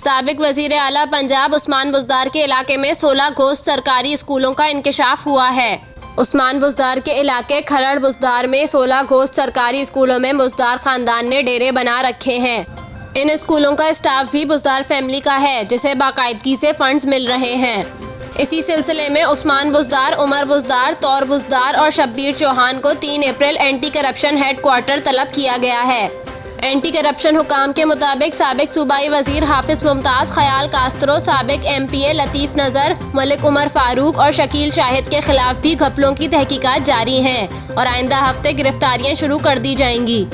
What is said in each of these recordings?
साबिक वजीर आला पंजाब उस्मान बुज़दार के इलाके में 16 घोस्ट सरकारी स्कूलों का इंकशाफ हुआ है। उस्मान बुज़दार के इलाके खरड़ बुज़दार में 16 घोस्ट सरकारी स्कूलों में बुज़दार खानदान ने डेरे बना रखे हैं। इन स्कूलों का स्टाफ भी बुज़दार फैमिली का है, जिसे बाकायदगी से फंड्स मिल रहे हैं। इसी सिलसिले में उस्मान बुज़दार, उमर बुज़दार, तौर बुज़दार और शब्बीर चौहान को 3 अप्रैल एंटी करप्शन हेड क्वार्टर तलब किया गया है। एंटी करप्शन हुकाम के मुताबिक साबिक सूबाई वजीर हाफिज मुमताज़, ख्याल कास्त्रो, साबिक MPA लतीफ़ नज़र, मलिक उमर फारूक और शकील शाहिद के खिलाफ भी घपलों की तहकीकात जारी हैं और आइंदा हफ्ते गिरफ्तारियां शुरू कर दी जाएंगी।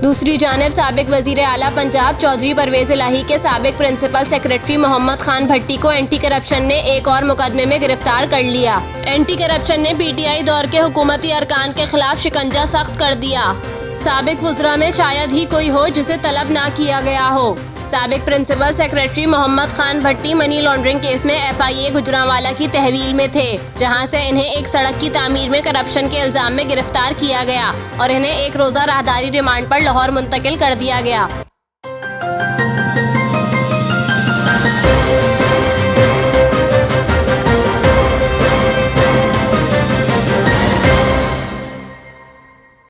दूसरी जानिब साबिक वजीर आला पंजाब चौधरी परवेज़ इलाही के साबिक प्रिंसिपल सेक्रेटरी मोहम्मद खान भट्टी को एंटी करप्शन ने एक और मुकदमे में गिरफ्तार कर लिया। एंटी करप्शन ने PTI दौर के हुकूमती अरकान के खिलाफ शिकंजा सख्त कर दिया। साबिक वज़रा में शायद ही कोई हो जिसे तलब ना किया गया हो। साबिक प्रिंसिपल सेक्रेटरी मोहम्मद खान भट्टी मनी लॉन्ड्रिंग केस में FIA गुजरांवाला की तहवील में थे, जहां से इन्हें एक सड़क की तामीर में करप्शन के इल्ज़ाम में गिरफ्तार किया गया और इन्हें एक रोज़ा राहदारी रिमांड पर लाहौर मुंतकिल कर दिया गया।